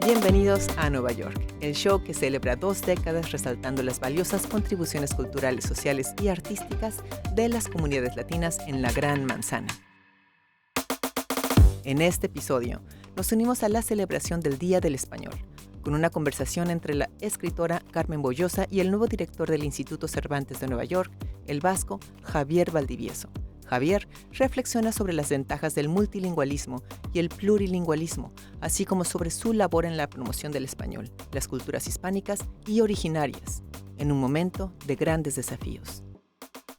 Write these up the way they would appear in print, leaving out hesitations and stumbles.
Bienvenidos a Nueva York, el show que celebra 2 décadas resaltando las valiosas contribuciones culturales, sociales y artísticas de las comunidades latinas en la Gran Manzana. En este episodio, nos unimos a la celebración del Día del Español, con una conversación entre la escritora Carmen Bollosa y el nuevo director del Instituto Cervantes de Nueva York, el vasco Javier Valdivieso. Javier reflexiona sobre las ventajas del multilingüismo y el plurilingüismo, así como sobre su labor en la promoción del español, las culturas hispánicas y originarias, en un momento de grandes desafíos.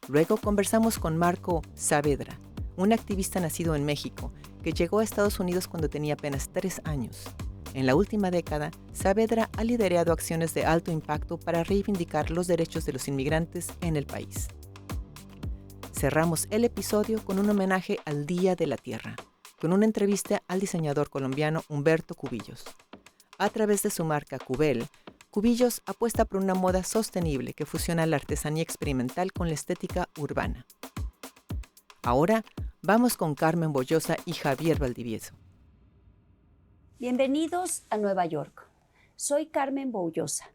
Luego conversamos con Marco Saavedra, un activista nacido en México que llegó a Estados Unidos cuando tenía apenas 3 años. En la última década, Saavedra ha liderado acciones de alto impacto para reivindicar los derechos de los inmigrantes en el país. Cerramos el episodio con un homenaje al Día de la Tierra, con una entrevista al diseñador colombiano Humberto Cubillos. A través de su marca Cubel, Cubillos apuesta por una moda sostenible que fusiona la artesanía experimental con la estética urbana. Ahora, vamos con Carmen Bollosa y Javier Valdivieso. Bienvenidos a Nueva York. Soy Carmen Bollosa.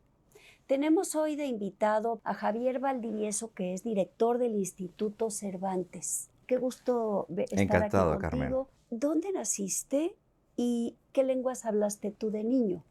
Tenemos hoy de invitado a Javier Valdivieso, que es director del Instituto Cervantes. Qué gusto estar Encantado, aquí contigo. Carmen. ¿Dónde naciste y qué lenguas hablaste tú de niño?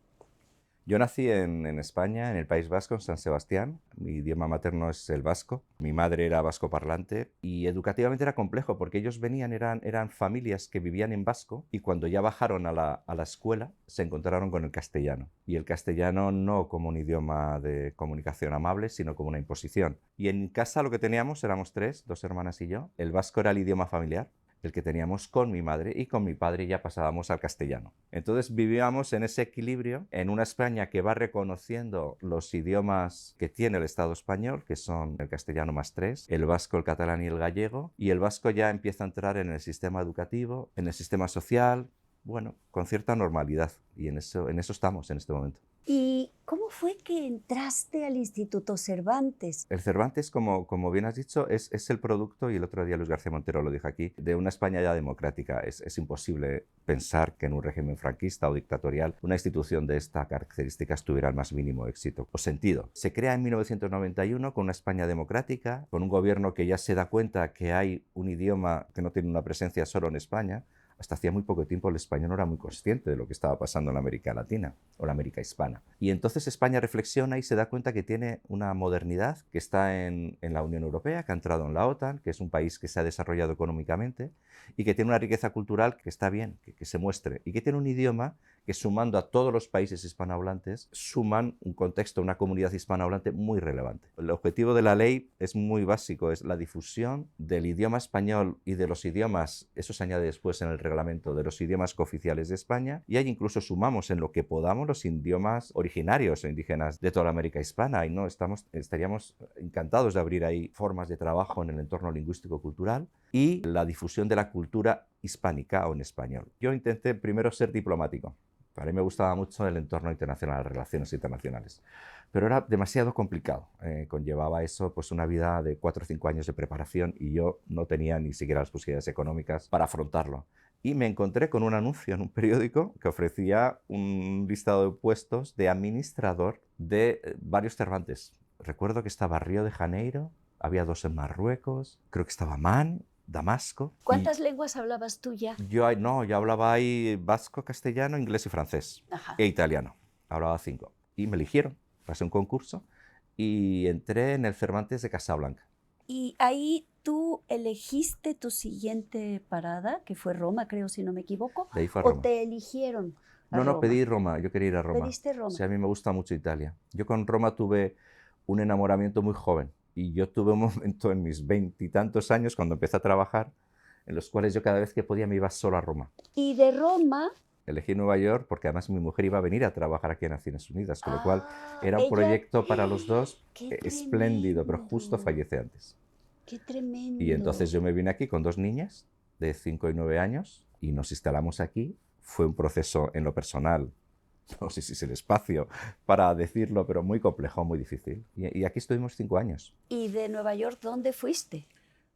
Yo nací en España, en el País Vasco, en San Sebastián. Mi idioma materno es el vasco. Mi madre era vasco parlante y educativamente era complejo porque ellos eran familias que vivían en vasco y cuando ya bajaron a la escuela se encontraron con el castellano. Y el castellano no como un idioma de comunicación amable, sino como una imposición. Y en casa lo que teníamos, éramos 3, 2 hermanas y yo. El vasco era el idioma familiar, el que teníamos con mi madre, y con mi padre ya pasábamos al castellano. Entonces vivíamos en ese equilibrio, en una España que va reconociendo los idiomas que tiene el Estado español, que son el castellano más 3, el vasco, el catalán y el gallego, y el vasco ya empieza a entrar en el sistema educativo, en el sistema social, bueno, con cierta normalidad, y en eso estamos en este momento. ¿Y cómo fue que entraste al Instituto Cervantes? El Cervantes, como bien has dicho, es el producto, y el otro día Luis García Montero lo dijo aquí, de una España ya democrática. Es imposible pensar que en un régimen franquista o dictatorial una institución de esta características tuviera el más mínimo éxito o sentido. Se crea en 1991 con una España democrática, con un gobierno que ya se da cuenta que hay un idioma que no tiene una presencia solo en España. Hasta hacía muy poco tiempo el español no era muy consciente de lo que estaba pasando en la América Latina o la América Hispana. Y entonces España reflexiona y se da cuenta que tiene una modernidad, que está en la Unión Europea, que ha entrado en la OTAN, que es un país que se ha desarrollado económicamente y que tiene una riqueza cultural que está bien, que se muestre, y que tiene un idioma que, sumando a todos los países hispanohablantes, suman un contexto, una comunidad hispanohablante muy relevante. El objetivo de la ley es muy básico, es la difusión del idioma español y de los idiomas, eso se añade después en el reglamento, de los idiomas cooficiales de España, y ahí incluso sumamos en lo que podamos los idiomas originarios o indígenas de toda la América hispana, y no estaríamos encantados de abrir ahí formas de trabajo en el entorno lingüístico-cultural y la difusión de la cultura hispánica o en español. Yo intenté primero ser diplomático. Para mí me gustaba mucho el entorno internacional, las relaciones internacionales, pero era demasiado complicado. Conllevaba eso pues una vida de 4 o 5 años de preparación y yo no tenía ni siquiera las posibilidades económicas para afrontarlo. Y me encontré con un anuncio en un periódico que ofrecía un listado de puestos de administrador de varios Cervantes. Recuerdo que estaba Río de Janeiro, había 2 en Marruecos, creo que estaba Amán, Damasco. ¿Cuántas lenguas hablabas tú ya? Yo hablaba ahí vasco, castellano, inglés y francés. Ajá. E italiano. Hablaba 5. Y me eligieron, pasé un concurso y entré en el Cervantes de Casablanca. Y ahí tú elegiste tu siguiente parada, que fue Roma, creo, si no me equivoco. De ahí fue a ¿O Roma. te eligieron a No, Roma? pedí Roma, yo quería ir a Roma. ¿Pediste Roma? Sí, a mí me gusta mucho Italia. Yo con Roma tuve un enamoramiento muy joven y yo tuve un momento en mis 20 y tantos años cuando empecé a trabajar en los cuales yo cada vez que podía me iba solo a Roma. Y de Roma... Elegí Nueva York porque además mi mujer iba a venir a trabajar aquí en Naciones Unidas, con lo cual era un proyecto para los dos espléndido, pero justo fallece antes. ¡Qué tremendo! Y entonces yo me vine aquí con 2 niñas de 5 y 9 años y nos instalamos aquí. Fue un proceso en lo personal, no sé si es el espacio para decirlo, pero muy complejo, muy difícil. Y aquí estuvimos 5 años. ¿Y de Nueva York dónde fuiste?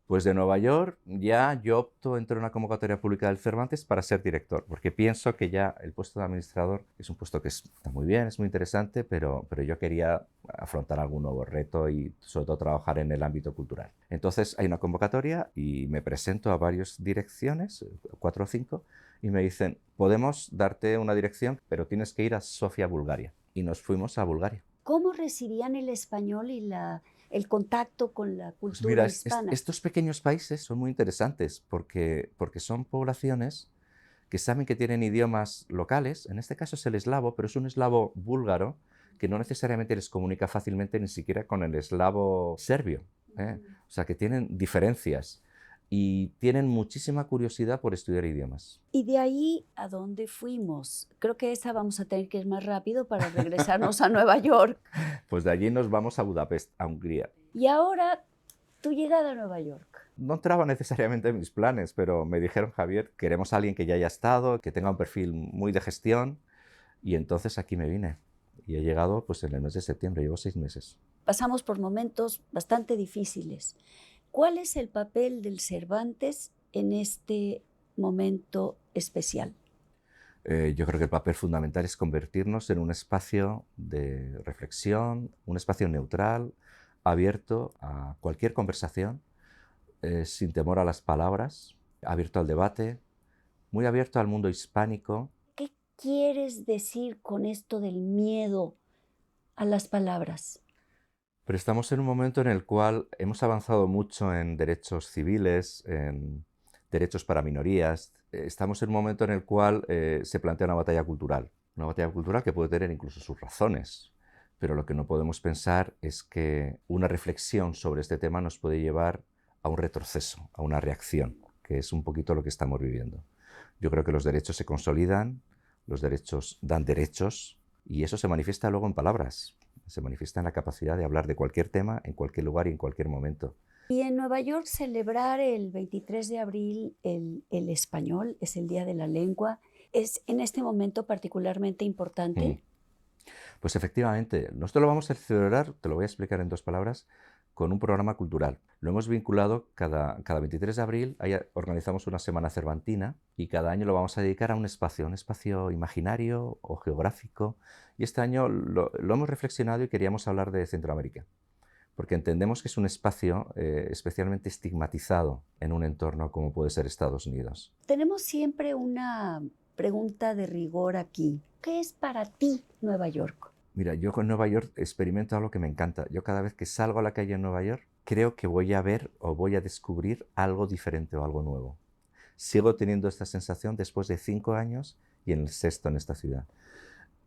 Pues de Nueva York ya yo opto entre una convocatoria pública del Cervantes para ser director, porque pienso que ya el puesto de administrador es un puesto que está muy bien, es muy interesante, pero yo quería afrontar algún nuevo reto y sobre todo trabajar en el ámbito cultural. Entonces hay una convocatoria y me presento a varias direcciones, 4 o 5, y me dicen, podemos darte una dirección, pero tienes que ir a Sofía, Bulgaria. Y nos fuimos a Bulgaria. ¿Cómo recibían el español y el contacto con la Pues cultura mira, hispana? estos pequeños países son muy interesantes porque son poblaciones que saben que tienen idiomas locales, en este caso es el eslavo, pero es un eslavo búlgaro que no necesariamente les comunica fácilmente ni siquiera con el eslavo serbio, ¿eh? O sea, que tienen diferencias y tienen muchísima curiosidad por estudiar idiomas. Y de ahí, ¿a dónde fuimos? Creo que esa vamos a tener que ir más rápido para regresarnos a Nueva York. Pues de allí nos vamos a Budapest, a Hungría. Y ahora, tu llegada a Nueva York. No entraba necesariamente en mis planes, pero me dijeron, Javier, queremos a alguien que ya haya estado, que tenga un perfil muy de gestión, y entonces aquí me vine. Y he llegado pues en el mes de septiembre, llevo 6 meses. Pasamos por momentos bastante difíciles. ¿Cuál es el papel del Cervantes en este momento especial? Yo creo que el papel fundamental es convertirnos en un espacio de reflexión, un espacio neutral, abierto a cualquier conversación, sin temor a las palabras, abierto al debate, muy abierto al mundo hispánico. ¿Qué quieres decir con esto del miedo a las palabras? Pero estamos en un momento en el cual hemos avanzado mucho en derechos civiles, en derechos para minorías. Estamos en un momento en el cual se plantea una batalla cultural que puede tener incluso sus razones. Pero lo que no podemos pensar es que una reflexión sobre este tema nos puede llevar a un retroceso, a una reacción, que es un poquito lo que estamos viviendo. Yo creo que los derechos se consolidan, los derechos dan derechos, y eso se manifiesta luego en palabras. Se manifiesta en la capacidad de hablar de cualquier tema, en cualquier lugar y en cualquier momento. Y en Nueva York celebrar el 23 de abril el español, es el Día de la Lengua, ¿es en este momento particularmente importante? Pues efectivamente, nosotros lo vamos a celebrar, te lo voy a explicar en 2 palabras, con un programa cultural. Lo hemos vinculado cada 23 de abril, ahí organizamos una semana cervantina y cada año lo vamos a dedicar a un espacio imaginario o geográfico. Y este año lo hemos reflexionado y queríamos hablar de Centroamérica, porque entendemos que es un espacio especialmente estigmatizado en un entorno como puede ser Estados Unidos. Tenemos siempre una pregunta de rigor aquí. ¿Qué es para ti Nueva York? Mira, yo con Nueva York experimento algo que me encanta. Yo cada vez que salgo a la calle en Nueva York, creo que voy a ver o voy a descubrir algo diferente o algo nuevo. Sigo teniendo esta sensación después de 5 años y en el 6º en esta ciudad.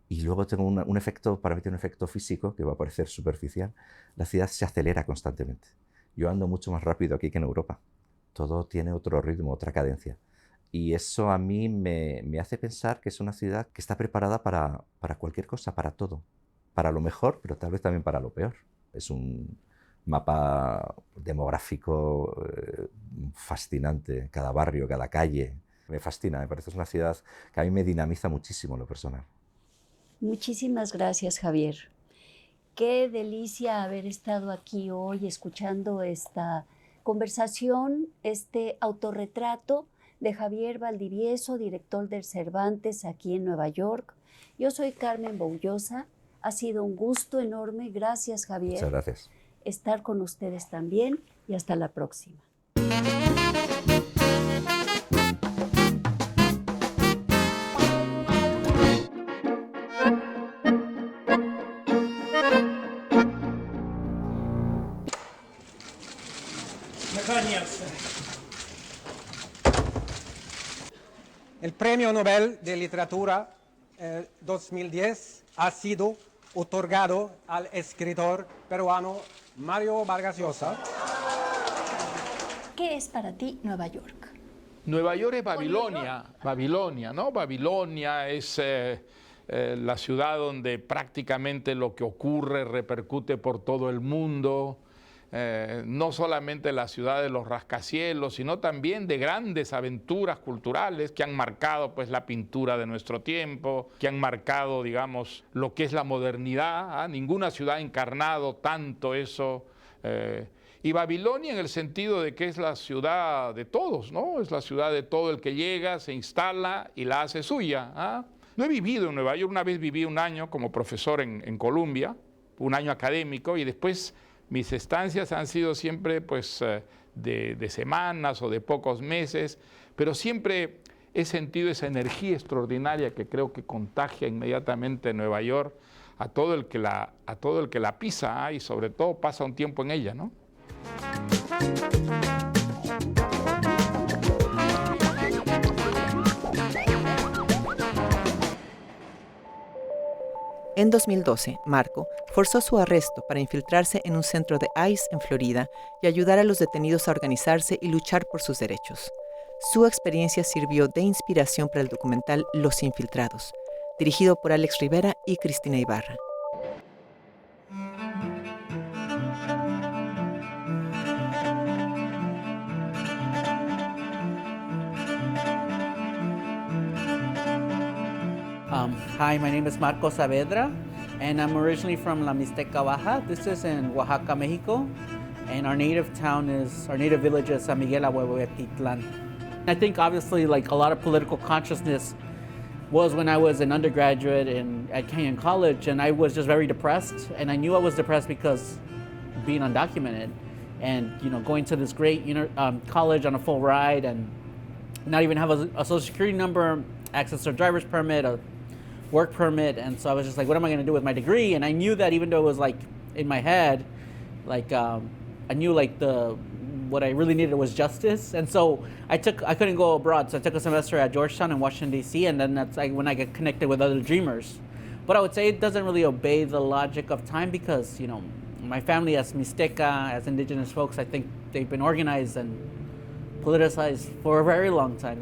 Y luego tengo un efecto, para mí tiene un efecto físico que va a parecer superficial. La ciudad se acelera constantemente. Yo ando mucho más rápido aquí que en Europa. Todo tiene otro ritmo, otra cadencia. Y eso a mí me hace pensar que es una ciudad que está preparada para cualquier cosa, para todo. Para lo mejor, pero tal vez también para lo peor. Es un mapa demográfico fascinante. Cada barrio, cada calle. Me fascina, me parece una ciudad que a mí me dinamiza muchísimo en lo personal. Muchísimas gracias, Javier. Qué delicia haber estado aquí hoy escuchando esta conversación, este autorretrato de Javier Valdivieso, director del Cervantes aquí en Nueva York. Yo soy Carmen Boullosa. Ha sido un gusto enorme. Gracias, Javier. Muchas gracias. Estar con ustedes también y hasta la próxima. El Premio Nobel de Literatura 2010 ha sido otorgado al escritor peruano Mario Vargas Llosa. ¿Qué es para ti Nueva York? Nueva York es Babilonia, Babilonia, ¿no? Babilonia es la ciudad donde prácticamente lo que ocurre repercute por todo el mundo. No solamente la ciudad de los rascacielos, sino también de grandes aventuras culturales que han marcado pues la pintura de nuestro tiempo, que han marcado, digamos, lo que es la modernidad. Ninguna ciudad ha encarnado tanto eso Y Babilonia en el sentido de que es la ciudad de todos, ¿no? Es la ciudad de todo el que llega, se instala y la hace suya. ¿Ah? No he vivido en Nueva York, una vez viví un año como profesor en Columbia, un año académico, y después mis estancias han sido siempre pues, de semanas o de pocos meses, pero siempre he sentido esa energía extraordinaria que creo que contagia inmediatamente Nueva York a todo el que la pisa y sobre todo pasa un tiempo en ella, ¿no? En 2012, Marco forzó su arresto para infiltrarse en un centro de ICE en Florida y ayudar a los detenidos a organizarse y luchar por sus derechos. Su experiencia sirvió de inspiración para el documental Los Infiltrados, dirigido por Alex Rivera y Cristina Ibarra. Hi, my name is Marco Saavedra, and I'm originally from La Mixteca Baja. This is in Oaxaca, Mexico, and our native village is San Miguel Ahuehuetitlan. I think obviously like a lot of political consciousness was when I was an undergraduate at Kenyon College, and I was just very depressed, and I knew I was depressed because being undocumented and going to this great college on a full ride and not even have a social security number, access to a driver's permit, a work permit, and so I was just like, what am I going to do with my degree? And I knew that even though it was like in my head, like I knew like what I really needed was justice, and so I couldn't go abroad, so I took a semester at Georgetown in Washington D.C., and then that's like when I get connected with other dreamers. But I would say it doesn't really obey the logic of time because my family as Mixteca, as indigenous folks, I think they've been organized and politicized for a very long time.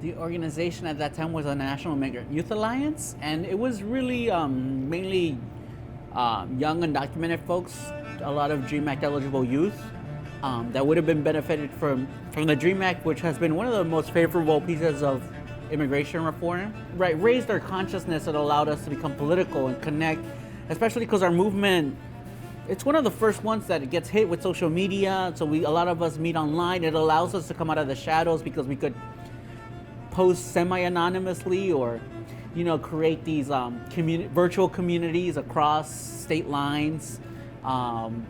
The organization at that time was the National Migrant Youth Alliance, and it was really mainly young undocumented folks, a lot of DREAM Act eligible youth that would have been benefited from the DREAM Act, which has been one of the most favorable pieces of immigration reform. Right, raised our consciousness and allowed us to become political and connect, especially because our movement, it's one of the first ones that gets hit with social media. So a lot of us meet online. It allows us to come out of the shadows because we could post semi-anonymously or create these virtual communities across state lines. And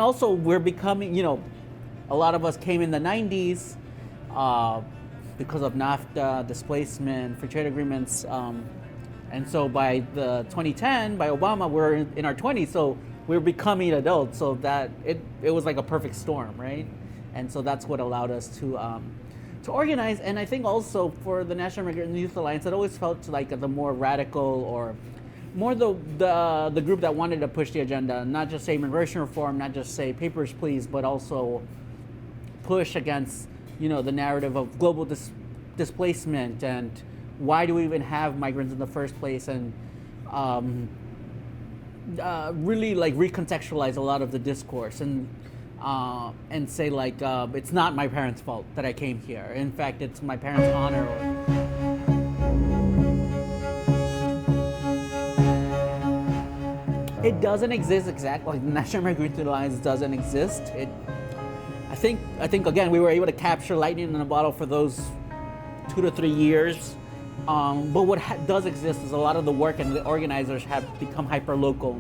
also we're becoming, a lot of us came in the 90s because of NAFTA, displacement, free trade agreements. And so by the 2010, by Obama, we're in our 20s, so we're becoming adults. So that it was like a perfect storm, right? And so that's what allowed us to organize. And I think also for the National Migrant Youth Alliance, it always felt like the more radical or more the group that wanted to push the agenda, not just say immigration reform, not just say papers please, but also push against the narrative of global displacement and why do we even have migrants in the first place, and really like recontextualize a lot of the discourse and say like it's not my parents' fault that I came here. In fact, it's my parents' honor. It doesn't exist exactly. Like the National Migrant Youth Alliance doesn't exist. I think again we were able to capture lightning in a bottle for those 2 to 3 years. But what does exist is a lot of the work and the organizers have become hyper-local.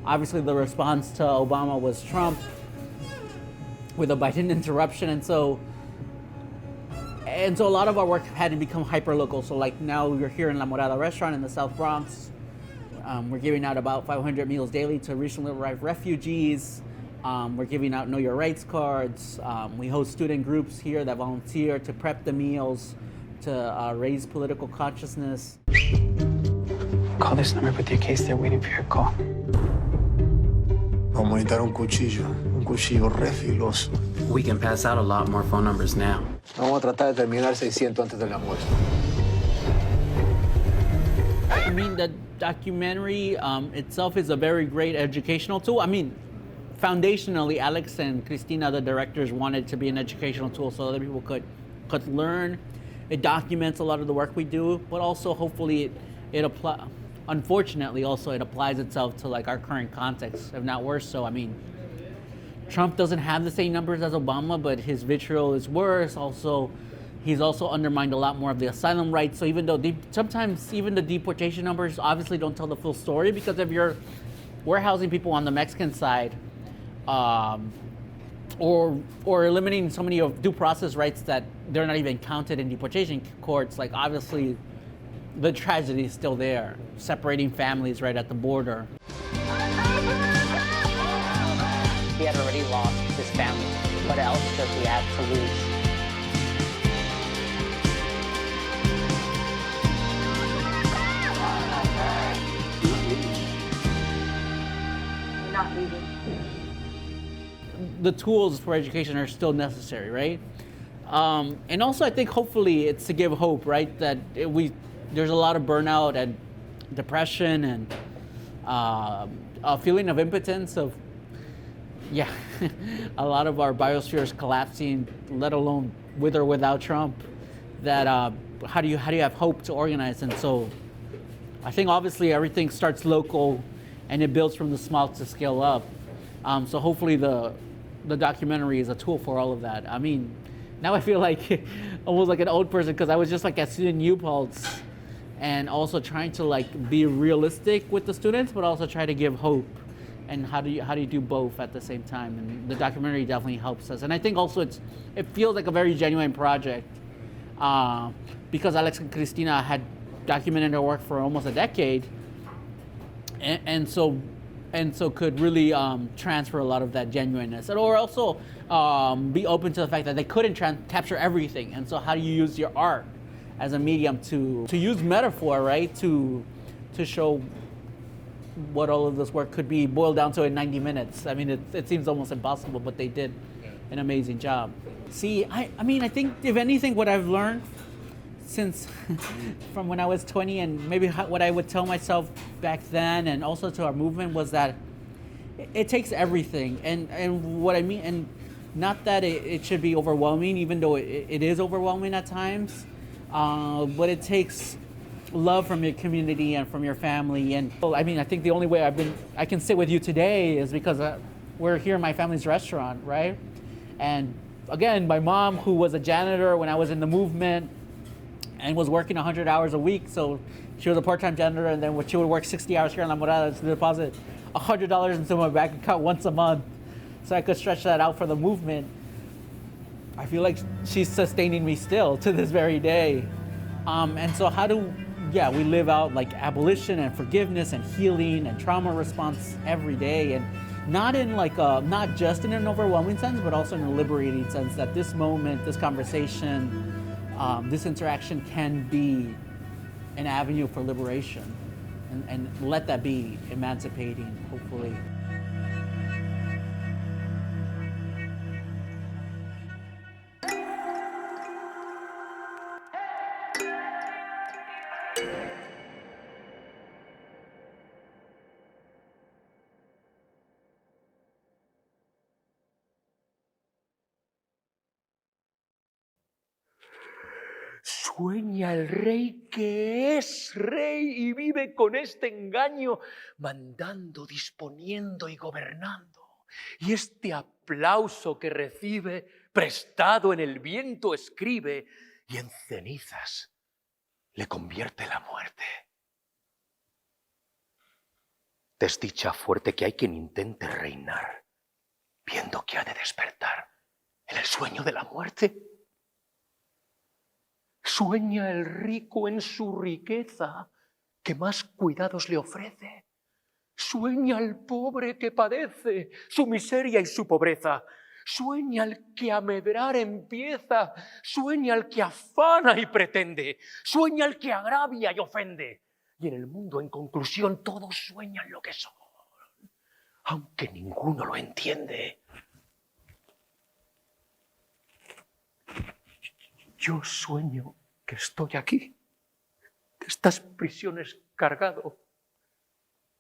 Obviously, the response to Obama was Trump with a Biden interruption, and so a lot of our work had to become hyper-local. So like now we're here in La Morada restaurant in the South Bronx. We're giving out about 500 meals daily to recently arrived refugees. We're giving out Know Your Rights cards. We host student groups here that volunteer to prep the meals, to raise political consciousness. Call this number with your case. They're waiting for your call. Vamos a necesitar un cuchillo re filoso. We can pass out a lot more phone numbers now. Vamos a tratar de terminar 600 antes del almuerzo. I mean, the documentary itself is a very great educational tool. I mean, foundationally, Alex and Cristina, the directors, wanted to be an educational tool so other people could learn. It documents a lot of the work we do, but also hopefully it unfortunately, also it applies itself to like our current context, if not worse. So I mean, Trump doesn't have the same numbers as Obama, but his vitriol is worse. Also, he's also undermined a lot more of the asylum rights. So even though sometimes even the deportation numbers obviously don't tell the full story, because if you're warehousing people on the Mexican side, or eliminating so many of due process rights that they're not even counted in deportation courts, like obviously the tragedy is still there, separating families right at the border. He had already lost his family. What else does he have to lose? Not leaving. The tools for education are still necessary, right? And also, I think hopefully it's to give hope, right? That there's a lot of burnout and depression and a feeling of impotence of, yeah, a lot of our biosphere is collapsing, let alone with or without Trump. That how do you have hope to organize? And so, I think obviously everything starts local, and it builds from the small to scale up. So hopefully the documentary is a tool for all of that. I mean, now I feel like almost like an old person, because I was just like at student U Pulse, and also trying to like be realistic with the students, but also try to give hope. And how do you do both at the same time? And the documentary definitely helps us. And I think also it feels like a very genuine project, because Alex and Cristina had documented their work for almost a decade, and so could really transfer a lot of that genuineness, or also be open to the fact that they couldn't capture everything. And so how do you use your art as a medium to use metaphor, right, to show what all of this work could be boiled down to in 90 minutes. I mean, it seems almost impossible, but they did an amazing job. See, I mean, I think if anything, what I've learned since from when I was 20, and maybe what I would tell myself back then, and also to our movement, was that it takes everything. And what I mean, and not that it should be overwhelming, even though it is overwhelming at times, but it takes love from your community and from your family. And I mean, I think the only way I can sit with you today is because we're here in my family's restaurant, right? And again, my mom, who was a janitor when I was in the movement and was working 100 hours a week, so she was a part-time janitor, and then she would work 60 hours here in La Morada to deposit $100 into my bank account once a month so I could stretch that out for the movement. I feel like she's sustaining me still to this very day. And so we live out like abolition and forgiveness and healing and trauma response every day, and not in like not just in an overwhelming sense, but also in a liberating sense, that this moment, this conversation, this interaction can be an avenue for liberation, and let that be emancipating, hopefully. Sueña el rey que es rey y vive con este engaño, mandando, disponiendo y gobernando. Y este aplauso que recibe, prestado en el viento escribe, y en cenizas le convierte la muerte. Desdicha fuerte que hay quien intente reinar, viendo que ha de despertar en el sueño de la muerte. Sueña el rico en su riqueza, que más cuidados le ofrece. Sueña el pobre que padece su miseria y su pobreza. Sueña el que a medrar empieza. Sueña el que afana y pretende. Sueña el que agravia y ofende. Y en el mundo, en conclusión, todos sueñan lo que son, aunque ninguno lo entiende. Yo sueño que estoy aquí, de estas prisiones cargado,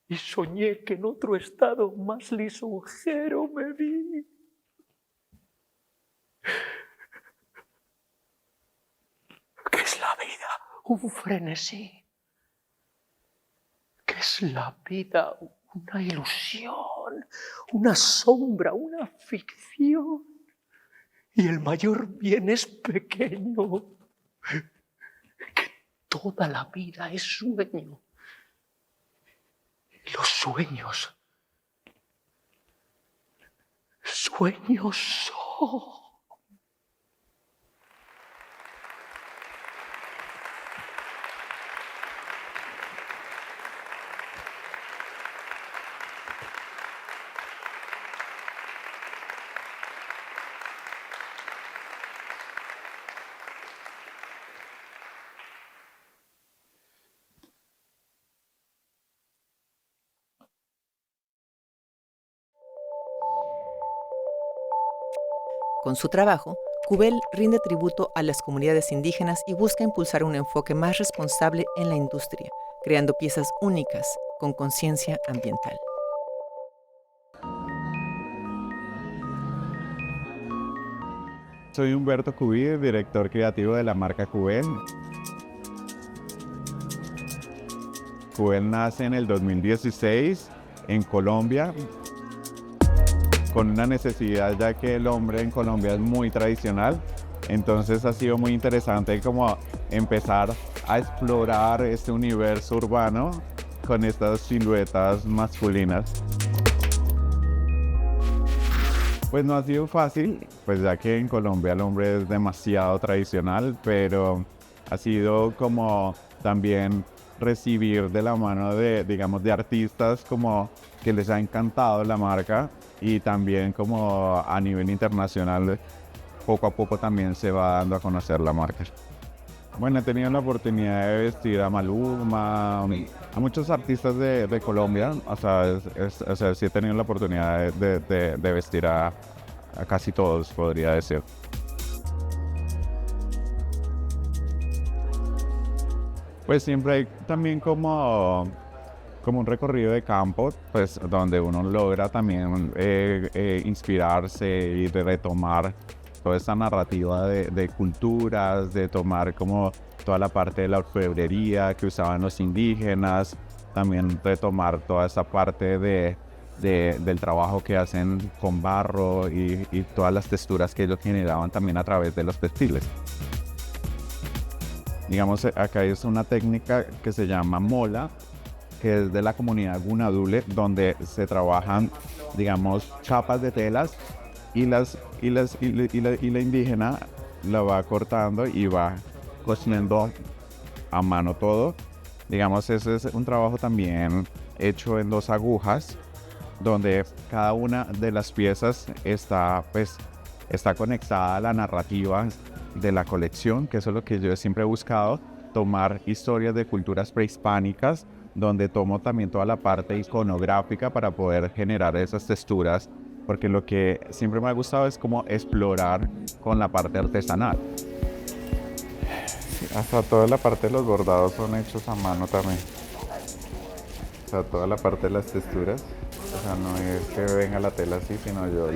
y soñé que en otro estado más lisonjero me vi. ¿Qué es la vida? Un frenesí. Es la vida una ilusión, una sombra, una ficción. Y el mayor bien es pequeño, que toda la vida es sueño. Y los sueños son. Con su trabajo, Cubel rinde tributo a las comunidades indígenas y busca impulsar un enfoque más responsable en la industria, creando piezas únicas con conciencia ambiental. Soy Humberto Cubí, director creativo de la marca Cubel. Cubel nace en el 2016 en Colombia, con una necesidad ya que el hombre en Colombia es muy tradicional. Entonces ha sido muy interesante como empezar a explorar este universo urbano con estas siluetas masculinas. Pues no ha sido fácil, pues ya que en Colombia el hombre es demasiado tradicional, pero ha sido como también recibir de la mano de, digamos, de artistas como que les ha encantado la marca, y también como a nivel internacional poco a poco también se va dando a conocer la marca. Bueno, he tenido la oportunidad de vestir a Maluma, a muchos artistas de Colombia, o sea, sí he tenido la oportunidad de vestir a casi todos, podría decir. Pues siempre hay también como un recorrido de campo, pues donde uno logra también inspirarse y de retomar toda esta narrativa de culturas, de tomar como toda la parte de la orfebrería que usaban los indígenas, también retomar toda esa parte del trabajo que hacen con barro y todas las texturas que ellos generaban también a través de los textiles. Digamos, acá es una técnica que se llama mola, que es de la comunidad Gunadule, donde se trabajan, digamos, chapas de telas y la indígena la va cortando y va cosiendo a mano todo. Digamos, ese es un trabajo también hecho en 2 agujas, donde cada una de las piezas está conectada a la narrativa de la colección, que eso es lo que yo siempre he buscado, tomar historias de culturas prehispánicas, donde tomo también toda la parte iconográfica para poder generar esas texturas, porque lo que siempre me ha gustado es como explorar con la parte artesanal. Sí, hasta toda la parte de los bordados son hechos a mano también. O sea, toda la parte de las texturas, o sea, no es que venga la tela así, sino yo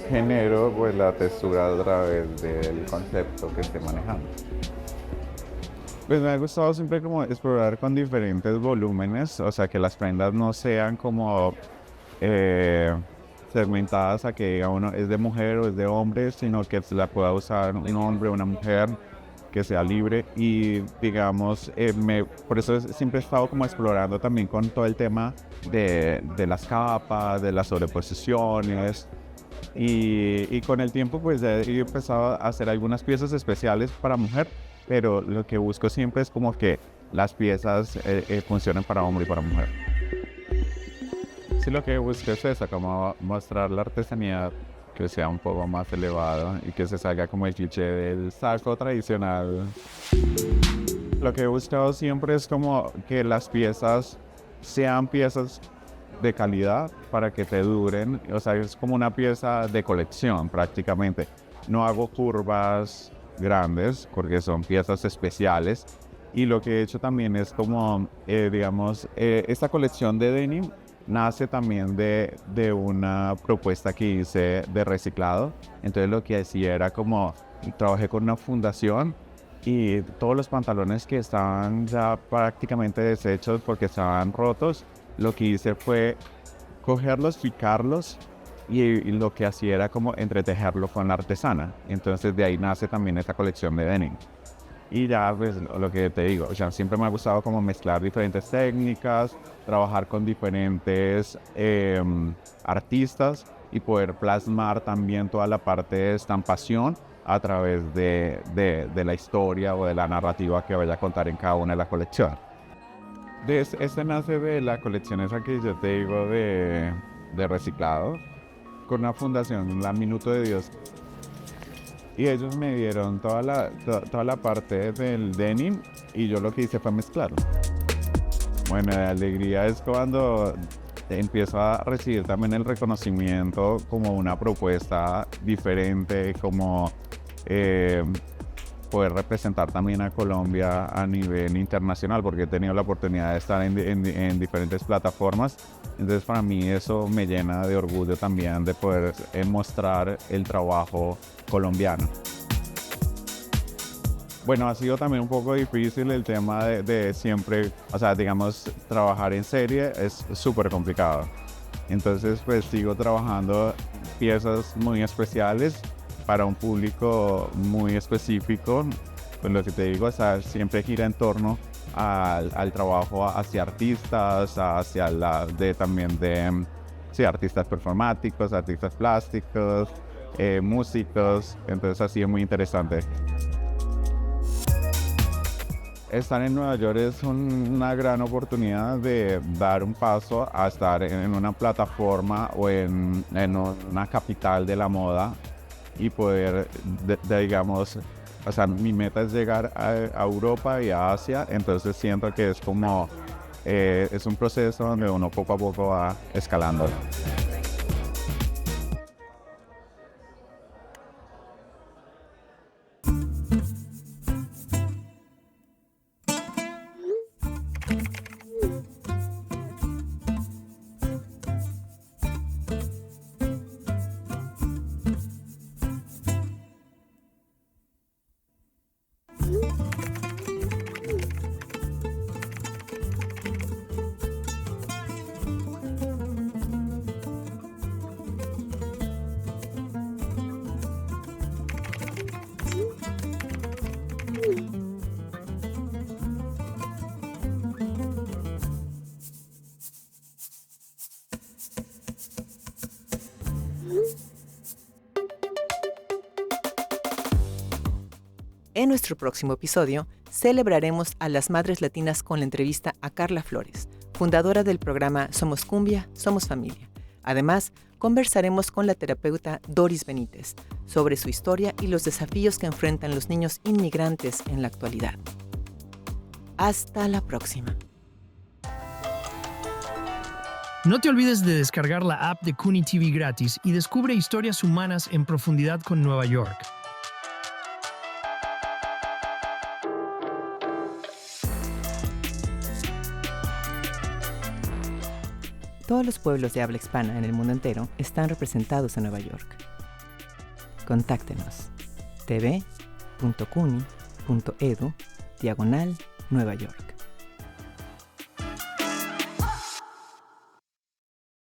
genero pues la textura a través del concepto que esté manejando. Pues me ha gustado siempre como explorar con diferentes volúmenes, o sea, que las prendas no sean como segmentadas a que diga uno es de mujer o es de hombre, sino que se la pueda usar un hombre o una mujer, que sea libre. Y digamos, por eso siempre he estado como explorando también con todo el tema de las capas, de las sobreposiciones, y con el tiempo pues he empezado a hacer algunas piezas especiales para mujer, pero lo que busco siempre es como que las piezas funcionen para hombre y para mujer. Sí, lo que busco es eso, como mostrar la artesanía que sea un poco más elevado y que se salga como el cliché del saco tradicional. Lo que he buscado siempre es como que las piezas sean piezas de calidad para que te duren, o sea, es como una pieza de colección prácticamente. No hago curvas grandes porque son piezas especiales, y lo que he hecho también es como, digamos, esta colección de denim nace también de una propuesta que hice de reciclado. Entonces lo que hacía era como, trabajé con una fundación y todos los pantalones que estaban ya prácticamente deshechos porque estaban rotos, lo que hice fue cogerlos, picarlos y lo que hacía era como entretejerlo con la artesana. Entonces de ahí nace también esta colección de denim. Y ya pues lo que te digo, o sea, siempre me ha gustado como mezclar diferentes técnicas, trabajar con diferentes artistas y poder plasmar también toda la parte de estampación a través de la historia o de la narrativa que vaya a contar en cada una de las colecciones. Este nace de la colección esa que yo te digo de reciclado, con una fundación, la Minuto de Dios. Y ellos me dieron toda la parte del denim y yo lo que hice fue mezclarlo. Bueno, la alegría es cuando empiezo a recibir también el reconocimiento como una propuesta diferente, como poder representar también a Colombia a nivel internacional, porque he tenido la oportunidad de estar en diferentes plataformas. Entonces para mí eso me llena de orgullo también de poder mostrar el trabajo colombiano. Bueno, ha sido también un poco difícil el tema de siempre, o sea, digamos, trabajar en serie es súper complicado. Entonces pues sigo trabajando piezas muy especiales para un público muy específico. Pues lo que te digo, o sea, siempre gira en torno al trabajo hacia artistas, hacia también de artistas performáticos, artistas plásticos, músicos. Entonces ha sido muy interesante. Estar en Nueva York es una gran oportunidad de dar un paso a estar en una plataforma o en una capital de la moda y poder, digamos, o sea, mi meta es llegar a Europa y a Asia, entonces siento que es como, es un proceso donde uno poco a poco va escalando. En nuestro próximo episodio, celebraremos a las madres latinas con la entrevista a Carla Flores, fundadora del programa Somos Cumbia, Somos Familia. Además, conversaremos con la terapeuta Doris Benítez sobre su historia y los desafíos que enfrentan los niños inmigrantes en la actualidad. Hasta la próxima. No te olvides de descargar la app de Kuni TV gratis y descubre historias humanas en profundidad con Nueva York. Todos los pueblos de habla hispana en el mundo entero están representados en Nueva York. Contáctenos tv.cuni.edu/Nueva York.